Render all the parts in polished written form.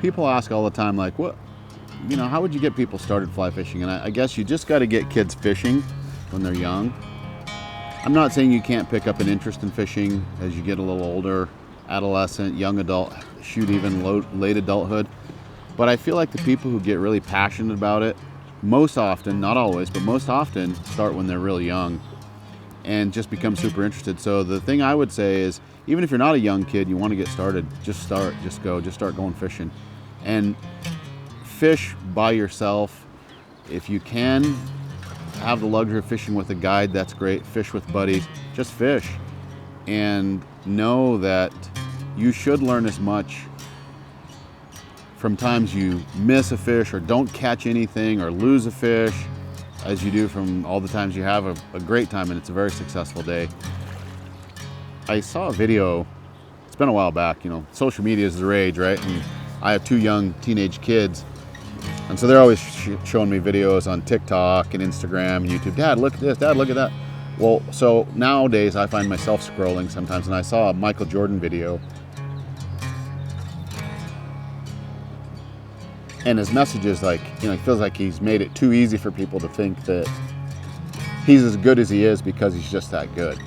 people ask all the time, like, how would you get people started fly fishing? And I guess you just got to get kids fishing when they're young. I'm not saying you can't pick up an interest in fishing as you get a little older, adolescent, young adult, shoot, even late adulthood. But I feel like the people who get really passionate about it, most often, not always, but most often, start when they're really young and just become super interested. So the thing I would say is, even if you're not a young kid, you want to get started, just start going fishing. And fish by yourself. If you can have the luxury of fishing with a guide, that's great. Fish with buddies, just fish. And know that you should learn as much from times you miss a fish or don't catch anything or lose a fish as you do from all the times you have a great time and it's a very successful day. I saw a video, it's been a while back, social media is the rage, right? And I have 2 young teenage kids, and so they're always showing me videos on TikTok and Instagram and YouTube. Dad, look at this. Dad, look at that. Well, so nowadays I find myself scrolling sometimes, and I saw a Michael Jordan video. And his message is like, he feels like he's made it too easy for people to think that he's as good as he is because he's just that good.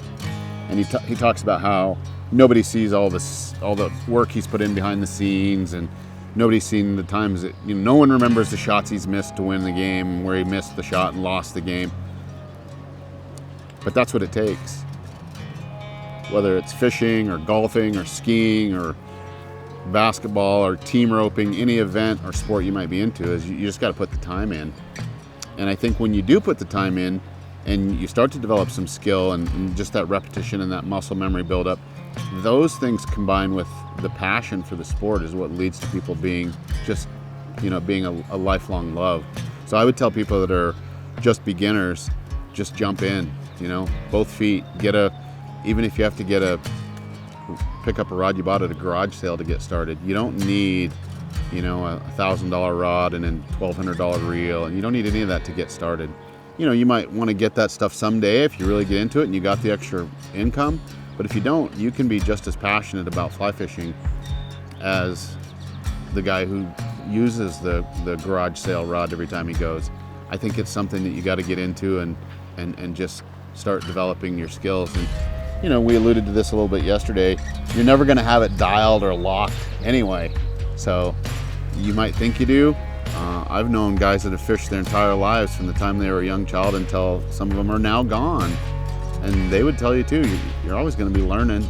And he talks about how nobody sees all the work he's put in behind the scenes, and nobody's seen the times that, no one remembers the shots he's missed to win the game, where he missed the shot and lost the game. But that's what it takes. Whether it's fishing or golfing or skiing or basketball or team roping, any event or sport you might be into, is you just got to put the time in. And I think when you do put the time in and you start to develop some skill and just that repetition and that muscle memory buildup, those things combined with the passion for the sport is what leads to people being just, being a lifelong love. So I would tell people that are just beginners, just jump in, both feet, even if you have to pick up a rod you bought at a garage sale to get started. You don't need, a $1,000 rod and then $1,200 reel, and you don't need any of that to get started. You might want to get that stuff someday if you really get into it and you got the extra income. But if you don't, you can be just as passionate about fly fishing as the guy who uses the garage sale rod every time he goes. I think it's something that you got to get into and just start developing your skills. And we alluded to this a little bit yesterday. You're never going to have it dialed or locked anyway. So you might think you do. I've known guys that have fished their entire lives from the time they were a young child until some of them are now gone. And they would tell you too, you're always going to be learning.